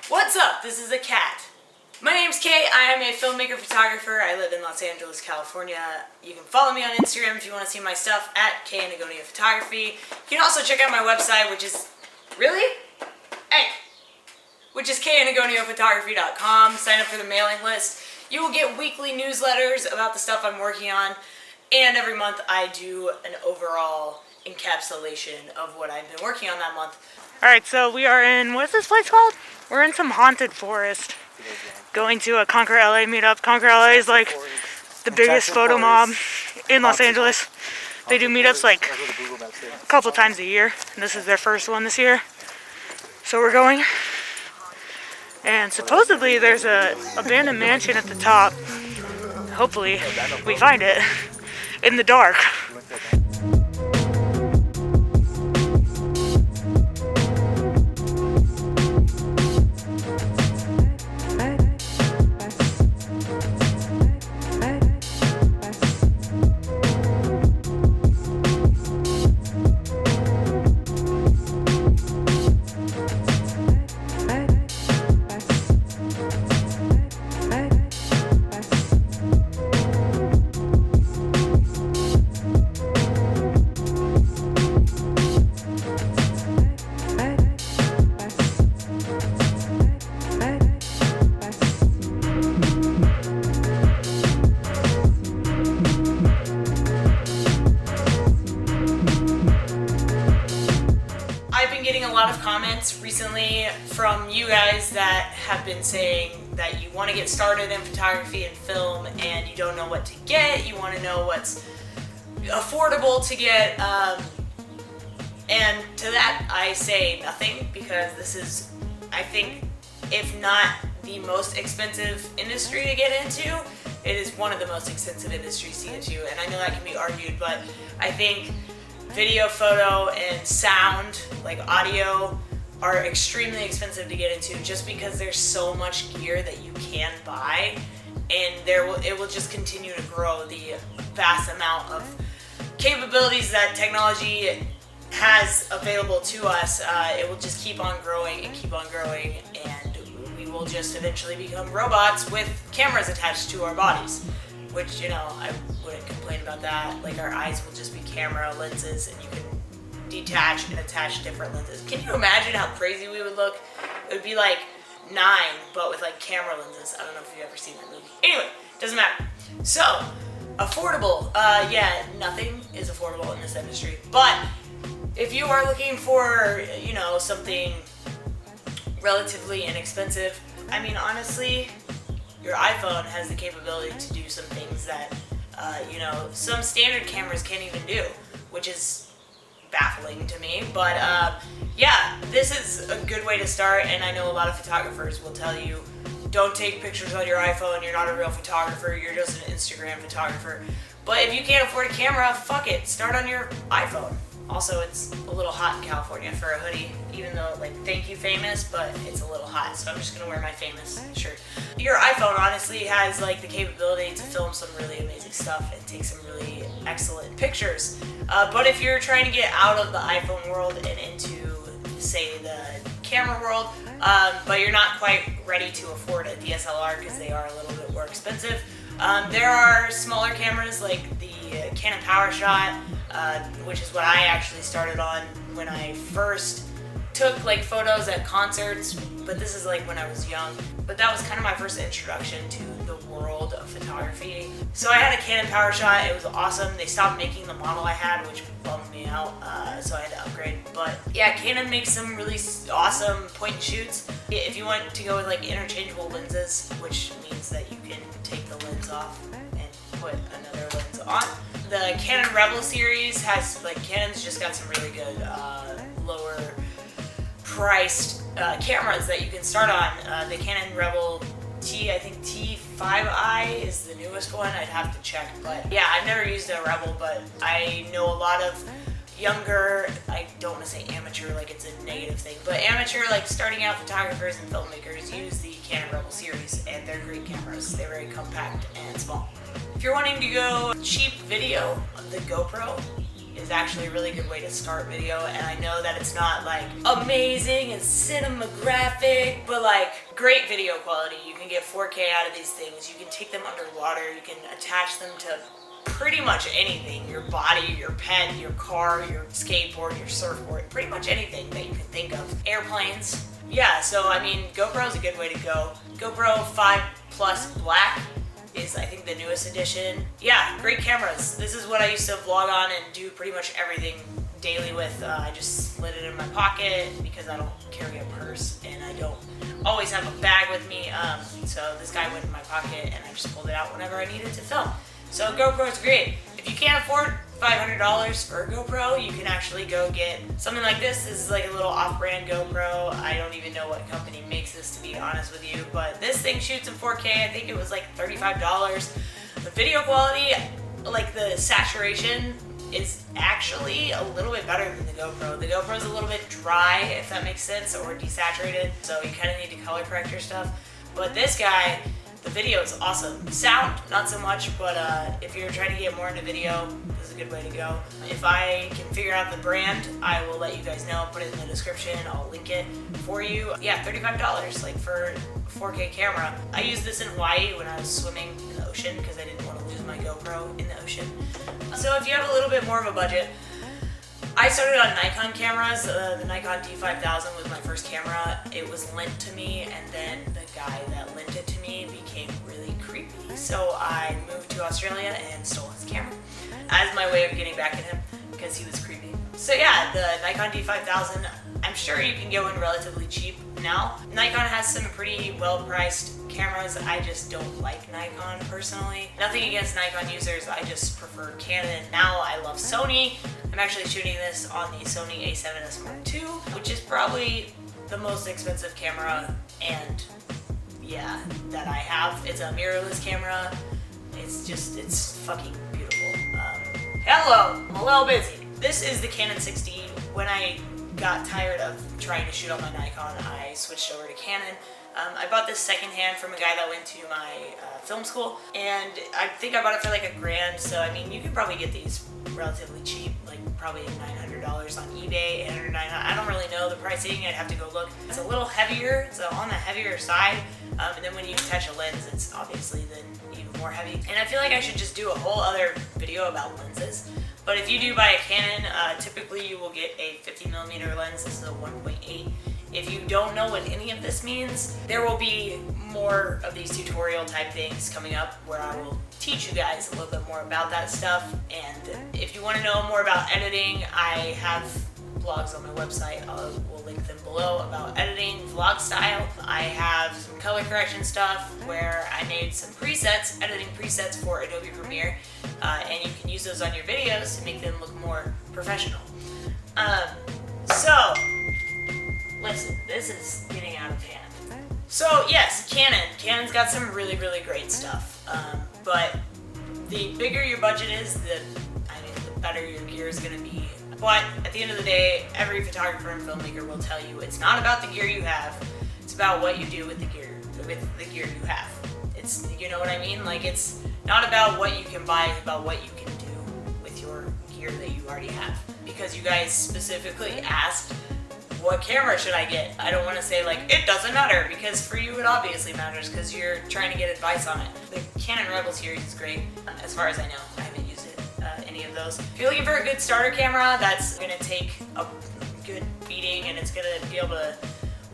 What's up? This is a cat. My name's Kay. I am a filmmaker photographer. I live in Los Angeles, California. You can follow me on Instagram if you want to see my stuff at K Enagonio Photography. You can also check out my website, which is KEnagoniophotography.com. Sign up for the mailing list. You will get weekly newsletters about the stuff I'm working on, and every month I do an overall encapsulation of what I've been working on that month. Alright, so we are in, what is this place called? We're in some haunted forest. Going to a Conquer LA meetup. Conquer LA is like the biggest photo mob in Los Angeles. They do meetups like a couple times a year, and this is their first one this year. So we're going, and supposedly there's a abandoned mansion at the top. Hopefully we find it in the dark. Getting a lot of comments recently from you guys that have been saying that you want to get started in photography and film and you don't know what to get, you want to know what's affordable to get, and to that I say nothing, because this is, I think, if not the most expensive industry to get into, it is one of the most expensive industries to get into, and I know that can be argued, but I think video, photo, and sound, like audio, are extremely expensive to get into just because there's so much gear that you can buy, and it will just continue to grow the vast amount of capabilities that technology has available to us. It will just keep on growing and keep on growing, and we will just eventually become robots with cameras attached to our bodies, which, you know, I wouldn't complain about that. Like, our eyes will just be camera lenses, and you can detach and attach different lenses. Can you imagine how crazy we would look? It would be like 9, but with like camera lenses. I don't know if you've ever seen that movie. Anyway, doesn't matter. So, affordable. Yeah, nothing is affordable in this industry. But if you are looking for, you know, something relatively inexpensive, I mean, honestly, your iPhone has the capability to do some things that, you know, some standard cameras can't even do, which is baffling to me. But yeah, this is a good way to start, and I know a lot of photographers will tell you, don't take pictures on your iPhone, you're not a real photographer, you're just an Instagram photographer. But if you can't afford a camera, fuck it, start on your iPhone. Also, it's a little hot in California for a hoodie, even though, like, thank you Famous, but it's a little hot, so I'm just gonna wear my Famous shirt. Your iPhone honestly has, like, the capability to film some really amazing stuff and take some really excellent pictures. But if you're trying to get out of the iPhone world and into, say, the camera world, but you're not quite ready to afford a DSLR because they are a little bit more expensive, there are smaller cameras like the Canon PowerShot, which is what I actually started on when I first took like photos at concerts, but this is like when I was young. But that was kind of my first introduction to the world of photography. So I had a Canon PowerShot, it was awesome. They stopped making the model I had, which bummed me out, so I had to upgrade. But yeah, Canon makes some really awesome point and shoots. If you want to go with like interchangeable lenses, which means that you can take the lens off and put another lens on. The Canon Rebel series has, like, Canon's just got some really good lower priced cameras that you can start on. The Canon Rebel I think T5i is the newest one. I'd have to check, but yeah, I've never used a Rebel, but I know a lot of younger, I don't want to say amateur like it's a negative thing, but amateur, like starting out photographers and filmmakers use the Canon Rebel series, and they're great cameras. They're very compact and small. If you're wanting to go cheap video, the GoPro is actually a really good way to start video, and I know that it's not like amazing and cinematographic, but like great video quality. You can get 4K out of these things. You can take them underwater. You can attach them to pretty much anything. Your body, your pet, your car, your skateboard, your surfboard, pretty much anything that you can think of. Airplanes. Yeah, so I mean, GoPro is a good way to go. GoPro 5 Plus Black is, I think, the newest edition. Yeah, great cameras. This is what I used to vlog on and do pretty much everything daily with. I just slid it in my pocket because I don't carry a purse and I don't always have a bag with me. So this guy went in my pocket and I just pulled it out whenever I needed to film. So GoPro is great. If you can't afford $500 for a GoPro, you can actually go get something like this. This is like a little off-brand GoPro. I don't even know what company makes this, to be honest with you, but this thing shoots in 4K. I think it was like $35. The video quality, like the saturation, is actually a little bit better than the GoPro. The GoPro is a little bit dry, if that makes sense, or desaturated, so you kind of need to color correct your stuff. But this guy, the video is awesome. Sound, not so much, but if you're trying to get more into video, this is a good way to go. If I can figure out the brand, I will let you guys know. Put it in the description. I'll link it for you. Yeah, $35, like for a 4K camera. I used this in Hawaii when I was swimming in the ocean because I didn't want to lose my GoPro in the ocean. So if you have a little bit more of a budget, I started on Nikon cameras. The Nikon D5000 was my first camera. It was lent to me, and then the guy that lent it to me became really creepy. So I moved to Australia and stole his camera as my way of getting back at him because he was creepy. So yeah, the Nikon D5000, I'm sure you can get one relatively cheap now. Nikon has some pretty well-priced cameras. I just don't like Nikon personally. Nothing against Nikon users, I just prefer Canon. Now I love Sony. I'm actually shooting this on the Sony A7S Mark II, which is probably the most expensive camera, and yeah, that I have. It's a mirrorless camera. It's fucking beautiful. Hello, I'm a little busy. This is the Canon 6D. When I got tired of trying to shoot on my Nikon, I switched over to Canon. I bought this secondhand from a guy that went to my film school, and I think I bought it for like $1,000. So I mean, you could probably get these relatively cheap, like probably $900 on eBay, $800, $900. I don't really know the pricing. I'd have to go look. It's a little heavier. It's on the heavier side, and then when you attach a lens, it's obviously then even more heavy. And I feel like I should just do a whole other video about lenses. But if you do buy a Canon, typically you will get a 50mm lens. This is a 1.8. If you don't know what any of this means, there will be more of these tutorial type things coming up where I will teach you guys a little bit more about that stuff. And if you want to know more about editing, I have blogs on my website. We'll link them below about editing, vlog style. I have some color correction stuff where I made some presets, editing presets for Adobe Premiere, and you can use those on your videos to make them look more professional. So, listen, this is getting out of hand. So yes, Canon. Canon's got some really, really great stuff. But the bigger your budget is, the better your gear is going to be. But at the end of the day, every photographer and filmmaker will tell you it's not about the gear you have. It's about what you do with the gear you have. It's, you know what I mean? Like, it's not about what you can buy, it's about what you can do with your gear that you already have. Because you guys specifically asked, what camera should I get? I don't want to say like, it doesn't matter, because for you it obviously matters because you're trying to get advice on it. The Canon Rebel series is great, as far as I know. I haven't used it, any of those. If you're looking for a good starter camera that's going to take a good beating and it's going to be able to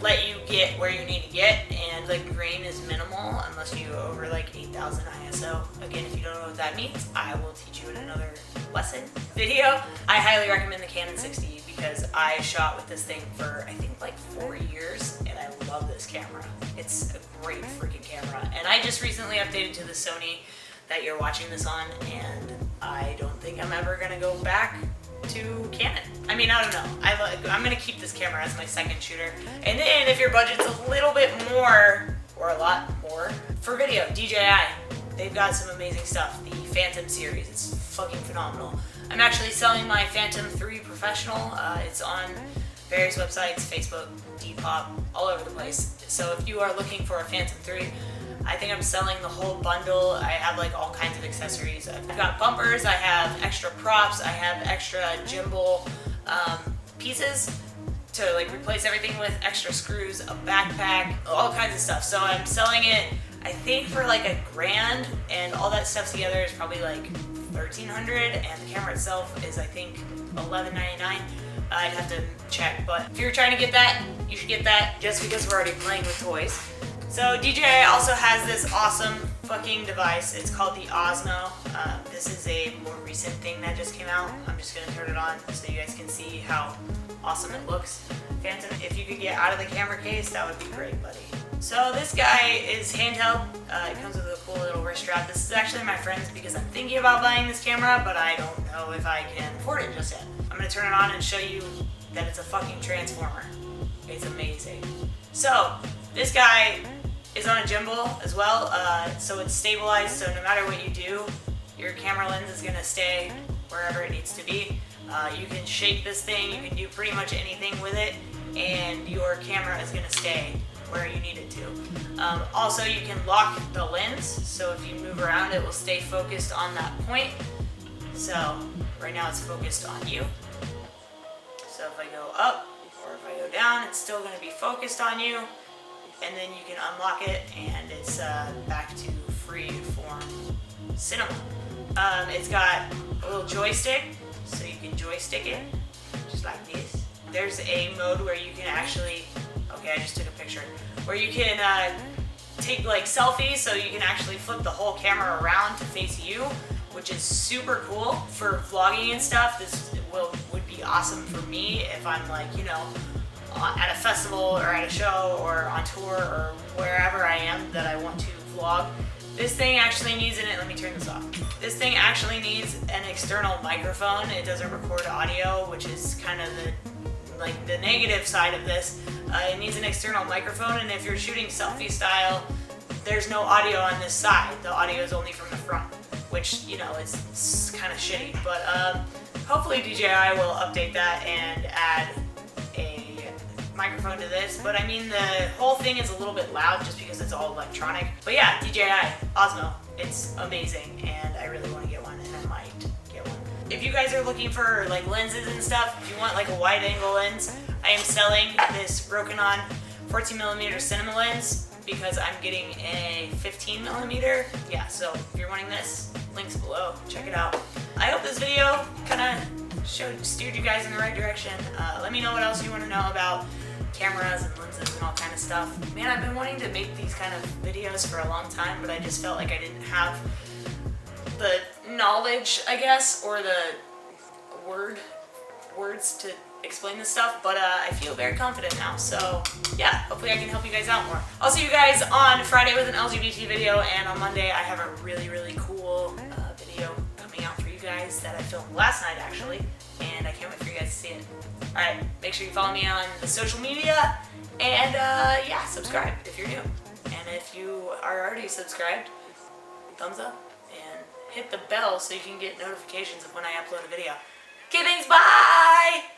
let you get where you need to get, and the grain is minimal unless you go over like 8,000 ISO. Again, if you don't know what that means, I will teach you in another lesson video. I highly recommend the Canon 6D because I shot with this thing for I think like 4 years, and I love this camera. It's a great freaking camera, and I just recently updated to the Sony that you're watching this on, and I don't think I'm ever gonna go back to Canon. I mean, I don't know. I'm gonna keep this camera as my second shooter. And then if your budget's a little bit more, or a lot more, for video, DJI, they've got some amazing stuff. The Phantom series, it's fucking phenomenal. I'm actually selling my Phantom 3 Professional. It's on various websites, Facebook, Depop, all over the place. So if you are looking for a Phantom 3, I think I'm selling the whole bundle. I have like all kinds of accessories. I've got bumpers, I have extra props, I have extra gimbal pieces to like replace everything with, extra screws, a backpack, all kinds of stuff. So I'm selling it, I think, for like $1,000, and all that stuff together is probably like $1,300, and the camera itself is, I think, $11.99. I'd have to check, but if you're trying to get that, you should get that just because we're already playing with toys. So DJI also has this awesome fucking device. It's called the Osmo. This is a more recent thing that just came out. I'm just gonna turn it on so you guys can see how awesome it looks. Phantom, if you could get out of the camera case, that would be great, buddy. So this guy is handheld. It comes with a cool little wrist strap. This is actually my friend's because I'm thinking about buying this camera, but I don't know if I can afford it just yet. I'm gonna turn it on and show you that it's a fucking transformer. It's amazing. So this guy is on a gimbal as well, so it's stabilized, so no matter what you do, your camera lens is gonna stay wherever it needs to be. You can shake this thing, you can do pretty much anything with it, and your camera is gonna stay where you need it to. Also, you can lock the lens, so if you move around, it will stay focused on that point. So right now it's focused on you. So if I go up or if I go down, it's still gonna be focused on you. And then you can unlock it and it's back to free form cinema. It's got a little joystick, so you can joystick it, just like this. There's a mode where you can actually, okay, I just took a picture, where you can take like selfies, so you can actually flip the whole camera around to face you, which is super cool for vlogging and stuff. This would be awesome for me if I'm like, you know, at a festival or at a show or on tour or wherever I am that I want to vlog. This thing actually needs let me turn this off. This thing actually needs an external microphone. It doesn't record audio, which is kind of the negative side of this. It needs an external microphone, and if you're shooting selfie style, there's no audio on this side. The audio is only from the front, which, you know, is kind of shitty. But hopefully DJI will update that and add a microphone to this. But I mean, the whole thing is a little bit loud just because it's all electronic. But yeah, DJI Osmo, it's amazing, and I really want to get one, and I might get one. If you guys are looking for like lenses and stuff, if you want like a wide angle lens, I am selling this Rokinon 14mm cinema lens because I'm getting a 15mm. Yeah, so if you're wanting this, links below, check it out. I hope this video kind of steered you guys in the right direction. Let me know what else you want to know about cameras and lenses and all kind of stuff. Man, I've been wanting to make these kind of videos for a long time, but I just felt like I didn't have the knowledge, I guess, or the words to explain this stuff, but I feel very confident now. So yeah, hopefully I can help you guys out more. I'll see you guys on Friday with an LGBT video, and on Monday I have a really, really cool video coming out for you guys that I filmed last night actually, and I can't wait for you guys to see it. Alright, make sure you follow me on the social media, and yeah, subscribe if you're new. And if you are already subscribed, thumbs up, and hit the bell so you can get notifications of when I upload a video. Okay, thanks, bye!